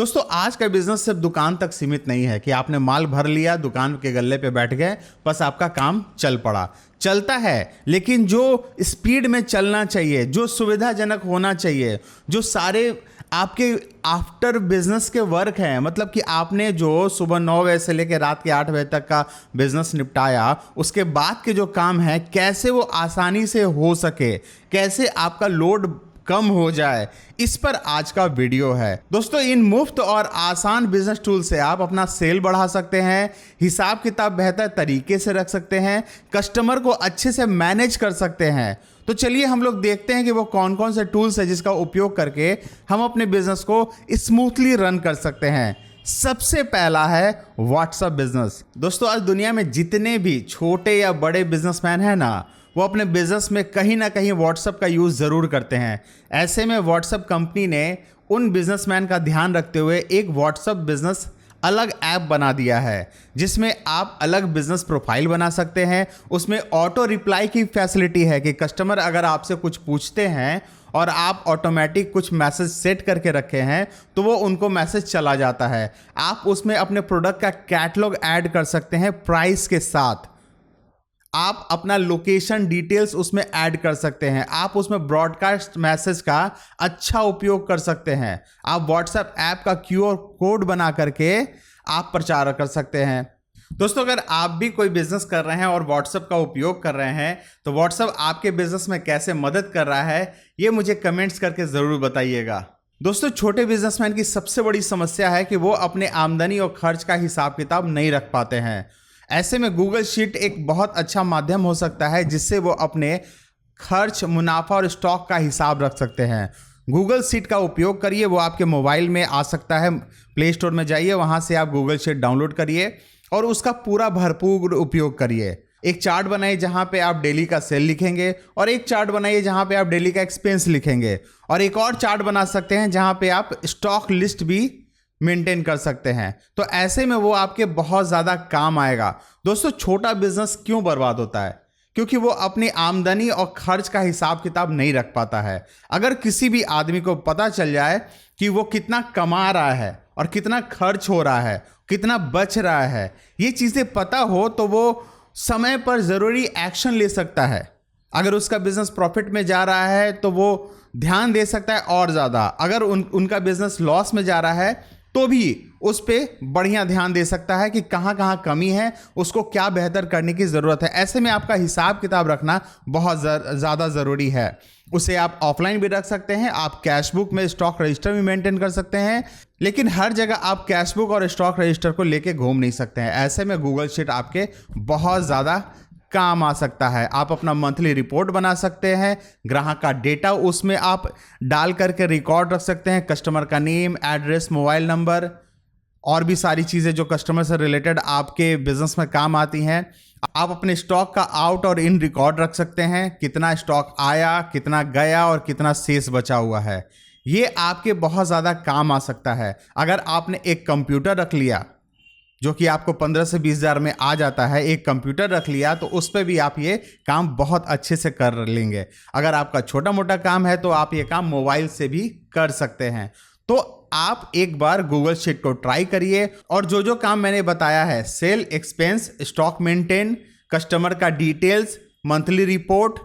दोस्तों आज का बिजनेस सिर्फ दुकान तक सीमित नहीं है कि आपने माल भर लिया, दुकान के गल्ले पे बैठ गए, बस आपका काम चल पड़ा। चलता है, लेकिन जो स्पीड में चलना चाहिए, जो सुविधाजनक होना चाहिए, जो सारे आपके आफ्टर बिजनेस के वर्क हैं, मतलब कि आपने जो सुबह 9 बजे से लेकर रात के 8 बजे तक का बिजनेस निपटाया, उसके बाद के जो काम है कैसे वो आसानी से हो सके, कैसे आपका लोड कम हो जाए, इस पर आज का वीडियो है। दोस्तों इन मुफ्त और आसान बिजनेस टूल से आप अपना सेल बढ़ा सकते हैं, हिसाब किताब बेहतर तरीके से रख सकते हैं, कस्टमर को अच्छे से मैनेज कर सकते हैं। तो चलिए हम लोग देखते हैं कि वो कौन कौन से टूल्स है जिसका उपयोग करके हम अपने बिजनेस को स्मूथली रन कर सकते हैं। सबसे पहला है व्हाट्सएप बिजनेस। दोस्तों आज दुनिया में जितने भी छोटे या बड़े बिजनेसमैन हैं ना, वो अपने बिजनेस में कहीं ना कहीं व्हाट्सएप का यूज़ ज़रूर करते हैं। ऐसे में व्हाट्सएप कंपनी ने उन बिजनेसमैन का ध्यान रखते हुए एक व्हाट्सएप बिजनेस अलग ऐप बना दिया है, जिसमें आप अलग बिजनेस प्रोफाइल बना सकते हैं। उसमें ऑटो रिप्लाई की फैसिलिटी है कि कस्टमर अगर आपसे कुछ पूछते हैं और आप ऑटोमेटिक कुछ मैसेज सेट करके रखे हैं तो वो उनको मैसेज चला जाता है। आप उसमें अपने प्रोडक्ट का कैटलॉग ऐड कर सकते हैं प्राइस के साथ। आप अपना लोकेशन डिटेल्स उसमें ऐड कर सकते हैं। आप उसमें ब्रॉडकास्ट मैसेज का अच्छा उपयोग कर सकते हैं। आप व्हाट्सएप ऐप का QR कोड बना करके आप प्रचार कर सकते हैं। दोस्तों अगर आप भी कोई बिजनेस कर रहे हैं और व्हाट्सएप का उपयोग कर रहे हैं तो व्हाट्सएप आपके बिजनेस में कैसे मदद कर रहा है, ये मुझे कमेंट्स करके ज़रूर बताइएगा। दोस्तों छोटे बिजनेसमैन की सबसे बड़ी समस्या है कि वो अपने आमदनी और खर्च का हिसाब किताब नहीं रख पाते हैं। ऐसे में गूगल शीट एक बहुत अच्छा माध्यम हो सकता है जिससे वो अपने खर्च, मुनाफा और स्टॉक का हिसाब रख सकते हैं। गूगल शीट का उपयोग करिए, वो आपके मोबाइल में आ सकता है। प्ले स्टोर में जाइए, वहाँ से आप गूगल शीट डाउनलोड करिए और उसका पूरा भरपूर उपयोग करिए। एक चार्ट बनाइए जहाँ पे आप डेली का सेल लिखेंगे, और एक चार्ट बनाइए जहाँ पे आप डेली का एक्सपेंस लिखेंगे, और एक और चार्ट बना सकते हैं जहाँ पे आप स्टॉक लिस्ट भी मेंटेन कर सकते हैं। तो ऐसे में वो आपके बहुत ज़्यादा काम आएगा। दोस्तों छोटा बिजनेस क्यों बर्बाद होता है? क्योंकि वो अपनी आमदनी और खर्च का हिसाब किताब नहीं रख पाता है। अगर किसी भी आदमी को पता चल जाए कि वो कितना कमा रहा है और कितना खर्च हो रहा है, कितना बच रहा है, ये चीज़ें पता हो तो वो समय पर ज़रूरी एक्शन ले सकता है। अगर उसका बिजनेस प्रॉफिट में जा रहा है तो वो ध्यान दे सकता है और ज़्यादा। अगर उनका बिजनेस लॉस में जा रहा है तो भी उस पर बढ़िया ध्यान दे सकता है कि कहाँ कहाँ कमी है, उसको क्या बेहतर करने की ज़रूरत है। ऐसे में आपका हिसाब किताब रखना बहुत ज़्यादा ज़रूरी है। उसे आप ऑफलाइन भी रख सकते हैं, आप कैशबुक में स्टॉक रजिस्टर भी मेंटेन कर सकते हैं, लेकिन हर जगह आप कैशबुक और स्टॉक रजिस्टर को लेके घूम नहीं सकते हैं। ऐसे में गूगल शीट आपके बहुत ज़्यादा काम आ सकता है। आप अपना मंथली रिपोर्ट बना सकते हैं, ग्राहक का डेटा उसमें आप डाल करके रिकॉर्ड रख सकते हैं, कस्टमर का नेम, एड्रेस, मोबाइल नंबर और भी सारी चीज़ें जो कस्टमर से रिलेटेड आपके बिजनेस में काम आती हैं। आप अपने स्टॉक का आउट और इन रिकॉर्ड रख सकते हैं, कितना स्टॉक आया, कितना गया और कितना शेष बचा हुआ है। ये आपके बहुत ज़्यादा काम आ सकता है। अगर आपने एक कंप्यूटर रख लिया जो कि आपको 15 से 20 हज़ार में आ जाता है, एक कंप्यूटर रख लिया तो उस पर भी आप ये काम बहुत अच्छे से कर लेंगे। अगर आपका छोटा मोटा काम है तो आप ये काम मोबाइल से भी कर सकते हैं। तो आप एक बार गूगल शीट को ट्राई करिए और जो जो काम मैंने बताया है, sale, expense, stock maintain, customer का डिटेल्स, मंथली रिपोर्ट,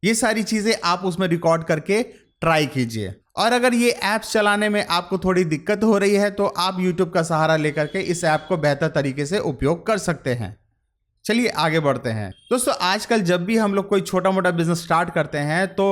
ये सारी चीज़ें आप उसमें रिकॉर्ड करके ट्राई कीजिए। और अगर ये ऐप्स चलाने में आपको थोड़ी दिक्कत हो रही है तो आप YouTube का सहारा लेकर के इस ऐप को बेहतर तरीके से उपयोग कर सकते हैं। चलिए आगे बढ़ते हैं। दोस्तों आजकल जब भी हम लोग कोई छोटा मोटा बिजनेस स्टार्ट करते हैं तो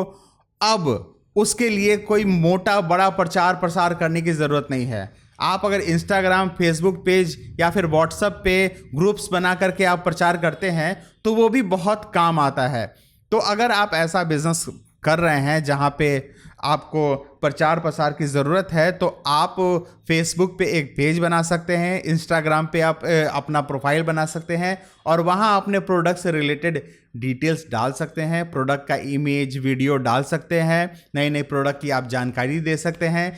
अब उसके लिए कोई मोटा बड़ा प्रचार प्रसार करने की ज़रूरत नहीं है। आप अगर इंस्टाग्राम, फेसबुक पेज या फिर व्हाट्सएप पे ग्रुप्स बना करके आप प्रचार करते हैं तो वो भी बहुत काम आता है। तो अगर आप ऐसा बिजनेस कर रहे हैं जहाँ पे आपको प्रचार प्रसार की ज़रूरत है तो आप फेसबुक पे एक पेज बना सकते हैं, इंस्टाग्राम पे आप अपना प्रोफाइल बना सकते हैं और वहाँ अपने प्रोडक्ट से रिलेटेड डिटेल्स डाल सकते हैं, प्रोडक्ट का इमेज, वीडियो डाल सकते हैं, नए नए प्रोडक्ट की आप जानकारी दे सकते हैं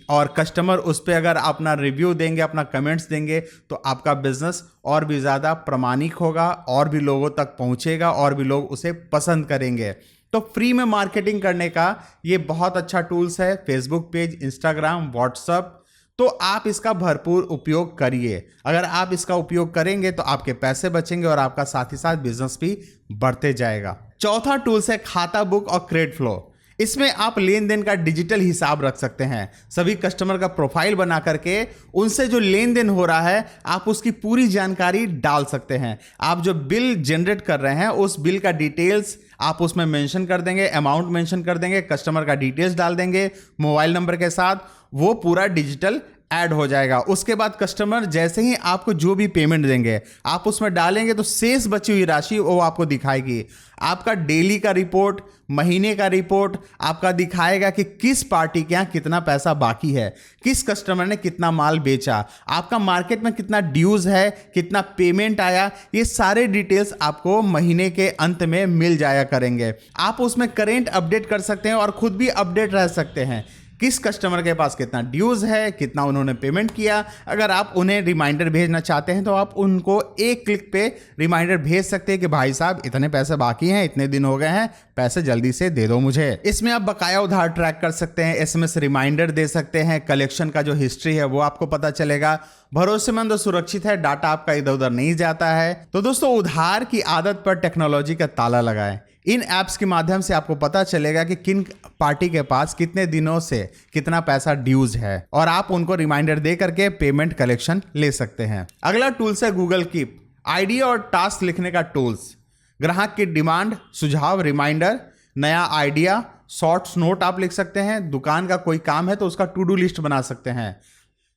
और कस्टमर उस पर अगर अपना रिव्यू देंगे, अपना कमेंट्स देंगे तो आपका बिजनेस और भी ज़्यादा प्रामाणिक होगा और भी लोगों तक पहुँचेगा और भी लोग उसे पसंद करेंगे। तो फ्री में मार्केटिंग करने का ये बहुत अच्छा टूल्स है। फेसबुक पेज, इंस्टाग्राम, व्हाट्सएप, तो आप इसका भरपूर उपयोग करिए। अगर आप इसका उपयोग करेंगे तो आपके पैसे बचेंगे और आपका साथ ही साथ बिजनेस भी बढ़ते जाएगा। चौथा टूल्स है खाता बुक और क्रेडिट फ्लो। इसमें आप लेन देन का डिजिटल हिसाब रख सकते हैं। सभी कस्टमर का प्रोफाइल बना करके उनसे जो लेन देन हो रहा है आप उसकी पूरी जानकारी डाल सकते हैं। आप जो बिल जनरेट कर रहे हैं उस बिल का डिटेल्स आप उसमें मेंशन कर देंगे, अमाउंट मेंशन कर देंगे, कस्टमर का डिटेल्स डाल देंगे मोबाइल नंबर के साथ, वो पूरा डिजिटल ऐड हो जाएगा। उसके बाद कस्टमर जैसे ही आपको जो भी पेमेंट देंगे आप उसमें डालेंगे तो शेष बची हुई राशि वो आपको दिखाएगी। आपका डेली का रिपोर्ट, महीने का रिपोर्ट आपका दिखाएगा कि किस पार्टी के यहाँ कितना पैसा बाकी है, किस कस्टमर ने कितना माल बेचा, आपका मार्केट में कितना ड्यूज है, कितना पेमेंट आया। ये सारे डिटेल्स आपको महीने के अंत में मिल जाया करेंगे। आप उसमें करेंट अपडेट कर सकते हैं और खुद भी अपडेट रह सकते हैं किस कस्टमर के पास कितना ड्यूज है, कितना उन्होंने पेमेंट किया। अगर आप उन्हें रिमाइंडर भेजना चाहते हैं तो आप उनको एक क्लिक पे रिमाइंडर भेज सकते हैं कि भाई साहब इतने पैसे बाकी हैं, इतने दिन हो गए हैं, पैसे जल्दी से दे दो मुझे। इसमें आप बकाया उधार ट्रैक कर सकते हैं, एसएमएस रिमाइंडर दे सकते हैं, कलेक्शन का जो हिस्ट्री है वो आपको पता चलेगा। भरोसेमंद और सुरक्षित है, डाटा आपका इधर उधर नहीं जाता है। तो दोस्तों, उधार की आदत पर टेक्नोलॉजी का ताला लगाएं। इन ऐप्स के माध्यम से आपको पता चलेगा कि किन पार्टी के पास कितने दिनों से कितना पैसा ड्यूज है और आप उनको रिमाइंडर दे करके पेमेंट कलेक्शन ले सकते हैं। अगला टूल्स है गूगल कीप। आइडिया और टास्क लिखने का टूल्स। ग्राहक की डिमांड, सुझाव, रिमाइंडर, नया आइडिया, शॉर्ट्स नोट आप लिख सकते हैं। दुकान का कोई काम है तो उसका टू डू लिस्ट बना सकते हैं।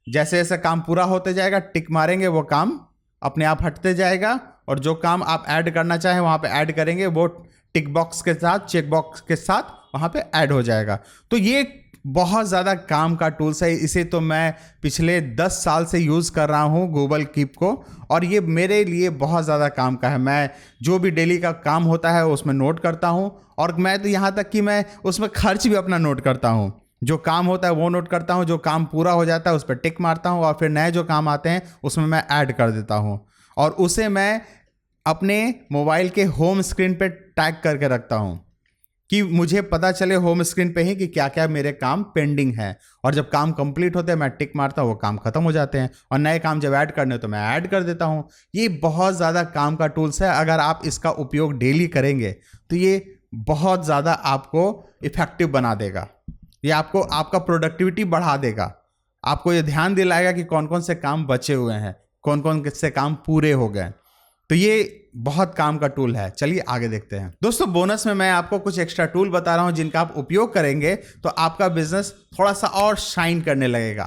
जैसे जैसे काम पूरा होते जाएगा टिक मारेंगे, वो काम अपने आप हटते जाएगा और जो काम आप ऐड करना चाहें वहां पे ऐड करेंगे, वो टिक बॉक्स के साथ, चेक बॉक्स के साथ वहां पे ऐड हो जाएगा। तो ये बहुत ज़्यादा काम का टूल्स है। इसे तो मैं पिछले 10 साल से यूज़ कर रहा हूँ गूगल कीप को, और ये मेरे लिए बहुत ज़्यादा काम का है। मैं जो भी डेली का काम होता है उसमें नोट करता हूँ, और मैं तो यहाँ तक कि मैं उसमें खर्च भी अपना नोट करता हूँ। जो काम होता है वो नोट करता हूँ, जो काम पूरा हो जाता है उस पर टिक मारता हूँ, और फिर नए जो काम आते हैं उसमें मैं ऐड कर देता हूँ, और उसे मैं अपने मोबाइल के होम स्क्रीन पे टैग करके रखता हूँ कि मुझे पता चले होम स्क्रीन पे ही कि क्या क्या मेरे काम पेंडिंग है। और जब काम कंप्लीट होते हैं मैं टिक मारता हूँ, वो काम खत्म हो जाते हैं, और नए काम जब ऐड करने तो मैं ऐड कर देता हूँ। ये बहुत ज़्यादा काम का टूल्स है। अगर आप इसका उपयोग डेली करेंगे तो ये बहुत ज़्यादा आपको इफेक्टिव बना देगा। ये आपको आपका प्रोडक्टिविटी बढ़ा देगा। आपको ये ध्यान दिलाएगा कि कौन कौन से काम बचे हुए हैं, कौन कौन से काम पूरे हो गए। तो ये बहुत काम का टूल है। चलिए आगे देखते हैं। दोस्तों, बोनस में मैं आपको कुछ एक्स्ट्रा टूल बता रहा हूं जिनका आप उपयोग करेंगे तो आपका बिजनेस थोड़ा सा और शाइन करने लगेगा।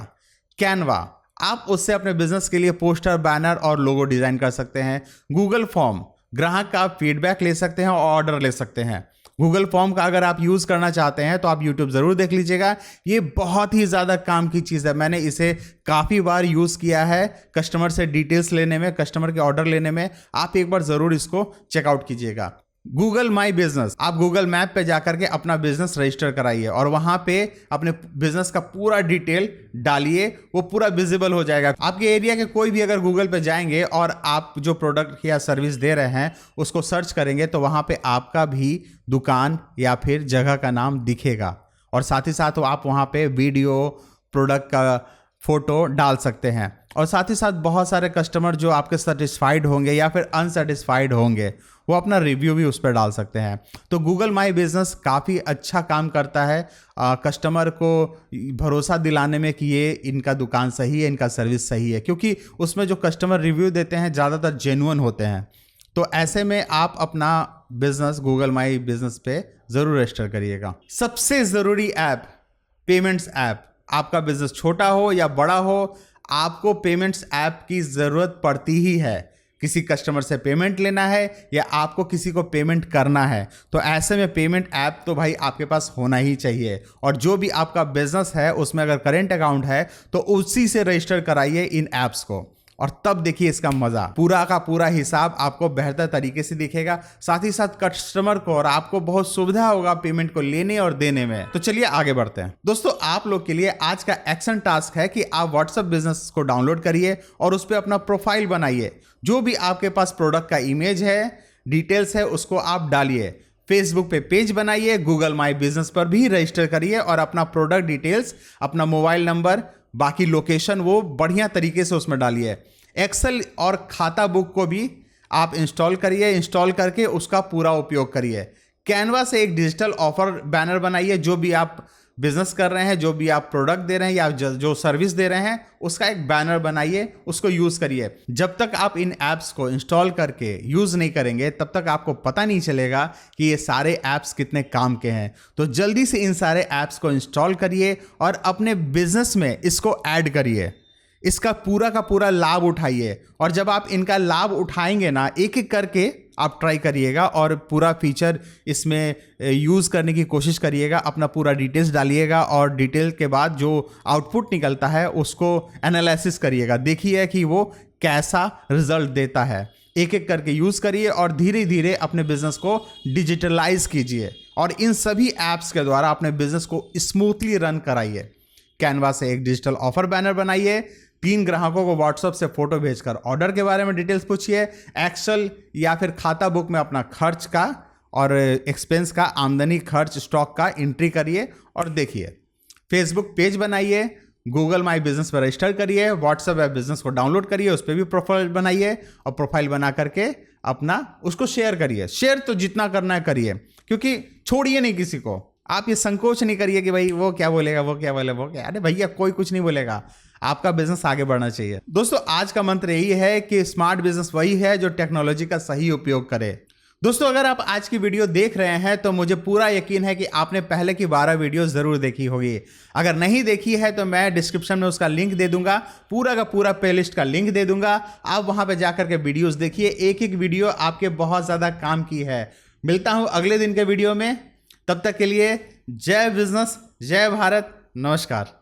कैनवा, आप उससे अपने बिजनेस के लिए पोस्टर, बैनर और लोगो डिजाइन कर सकते हैं। गूगल फॉर्म, ग्राहक का आप फीडबैक ले सकते हैं और ऑर्डर ले सकते हैं। गूगल फॉर्म का अगर आप यूज़ करना चाहते हैं तो आप यूट्यूब ज़रूर देख लीजिएगा। ये बहुत ही ज़्यादा काम की चीज़ है। मैंने इसे काफ़ी बार यूज़ किया है कस्टमर से डिटेल्स लेने में, कस्टमर के ऑर्डर लेने में। आप एक बार ज़रूर इसको चेकआउट कीजिएगा। गूगल माई बिजनेस, आप गूगल मैप पे जाकर के अपना बिजनेस रजिस्टर कराइए और वहां पे अपने बिजनेस का पूरा डिटेल डालिए, वो पूरा विजिबल हो जाएगा। आपके एरिया के कोई भी अगर गूगल पे जाएंगे और आप जो प्रोडक्ट या सर्विस दे रहे हैं उसको सर्च करेंगे तो वहां पे आपका भी दुकान या फिर जगह का नाम दिखेगा, और साथ ही साथ आप वहां पे वीडियो, प्रोडक्ट का फोटो डाल सकते हैं। और साथ ही साथ बहुत सारे कस्टमर जो आपके सेटिस्फाइड होंगे या फिर अनसेटिस्फाइड होंगे वो अपना रिव्यू भी उस पर डाल सकते हैं। तो गूगल माई बिजनेस काफ़ी अच्छा काम करता है कस्टमर को भरोसा दिलाने में कि ये इनका दुकान सही है, इनका सर्विस सही है, क्योंकि उसमें जो कस्टमर रिव्यू देते हैं ज़्यादातर जेन्युइन होते हैं। तो ऐसे में आप अपना बिजनेस गूगल माई बिजनेस पे ज़रूर रजिस्टर करिएगा। सबसे ज़रूरी ऐप पेमेंट्स ऐप। आपका बिजनेस छोटा हो या बड़ा हो, आपको पेमेंट्स ऐप की ज़रूरत पड़ती ही है। किसी कस्टमर से पेमेंट लेना है या आपको किसी को पेमेंट करना है, तो ऐसे में पेमेंट ऐप तो भाई आपके पास होना ही चाहिए। और जो भी आपका बिजनेस है उसमें अगर करेंट अकाउंट है तो उसी से रजिस्टर कराइए इन ऐप्स को, और तब देखिए इसका मजा। पूरा का पूरा हिसाब आपको बेहतर तरीके से दिखेगा, साथ ही साथ कस्टमर को और आपको बहुत सुविधा होगा पेमेंट को लेने और देने में। तो चलिए आगे बढ़ते हैं। दोस्तों, आप लोग के लिए आज का एक्शन टास्क है कि आप व्हाट्सएप बिजनेस को डाउनलोड करिए और उस पर अपना प्रोफाइल बनाइए। जो भी आपके पास प्रोडक्ट का इमेज है, डिटेल्स है, उसको आप डालिए। फेसबुक पे पेज बनाइए, गूगल माई बिजनेस पर भी रजिस्टर करिए और अपना प्रोडक्ट डिटेल्स, अपना मोबाइल नंबर, बाकी लोकेशन वो बढ़िया तरीके से उसमें डालिए। एक्सेल और खाता बुक को भी आप इंस्टॉल करिए, इंस्टॉल करके उसका पूरा उपयोग करिए। कैनवा से एक डिजिटल ऑफर बैनर बनाइए, जो भी आप बिजनेस कर रहे हैं, जो भी आप प्रोडक्ट दे रहे हैं या जो सर्विस दे रहे हैं, उसका एक बैनर बनाइए, उसको यूज करिए। जब तक आप इन ऐप्स को इंस्टॉल करके यूज नहीं करेंगे तब तक आपको पता नहीं चलेगा कि ये सारे ऐप्स कितने काम के हैं। तो जल्दी से इन सारे ऐप्स को इंस्टॉल करिए और अपने बिजनेस में इसको ऐड करिए, इसका पूरा का पूरा लाभ उठाइए। और जब आप इनका लाभ उठाएंगे ना, एक एक करके आप ट्राई करिएगा और पूरा फीचर इसमें यूज़ करने की कोशिश करिएगा, अपना पूरा डिटेल्स डालिएगा और डिटेल के बाद जो आउटपुट निकलता है उसको एनालिसिस करिएगा, देखिए कि वो कैसा रिजल्ट देता है। एक एक करके यूज़ करिए और धीरे धीरे अपने बिजनेस को डिजिटलाइज कीजिए और इन सभी ऐप्स के द्वारा अपने बिजनेस को स्मूथली रन कराइए। कैनवा से एक डिजिटल ऑफर बैनर बनाइए, 3 ग्राहकों को व्हाट्सएप से फोटो भेजकर ऑर्डर के बारे में डिटेल्स पूछिए। एक्सेल या फिर खाता बुक में अपना खर्च का और एक्सपेंस का, आमदनी, खर्च, स्टॉक का एंट्री करिए और देखिए। फेसबुक पेज बनाइए, गूगल माई बिजनेस पर रजिस्टर करिए, व्हाट्सएप ऐप बिजनेस को डाउनलोड करिए, उस पर भी प्रोफाइल बनाइए और प्रोफाइल बना करके अपना उसको शेयर करिए। शेयर तो जितना करना है करिए, क्योंकि छोड़िए नहीं किसी को। आप ये संकोच नहीं करिए कि भाई वो क्या बोलेगा, वो क्या बोलेगा, वो क्या, अरे भैया कोई कुछ नहीं बोलेगा, आपका बिजनेस आगे बढ़ना चाहिए। दोस्तों आज का मंत्र यही है कि स्मार्ट बिजनेस वही है जो टेक्नोलॉजी का सही उपयोग करे। दोस्तों अगर आप आज की वीडियो देख रहे हैं तो मुझे पूरा यकीन है कि आपने पहले की 12 वीडियो जरूर देखी होगी। अगर नहीं देखी है तो मैं डिस्क्रिप्शन में उसका लिंक दे दूंगा, पूरा का पूरा प्लेलिस्ट का लिंक दे दूंगा, आप वहां पे जाकर के वीडियोस देखिए। एक एक वीडियो आपके बहुत ज्यादा काम की है। मिलता हूं अगले दिन के वीडियो में, तब तक के लिए जय बिजनेस, जय भारत, नमस्कार।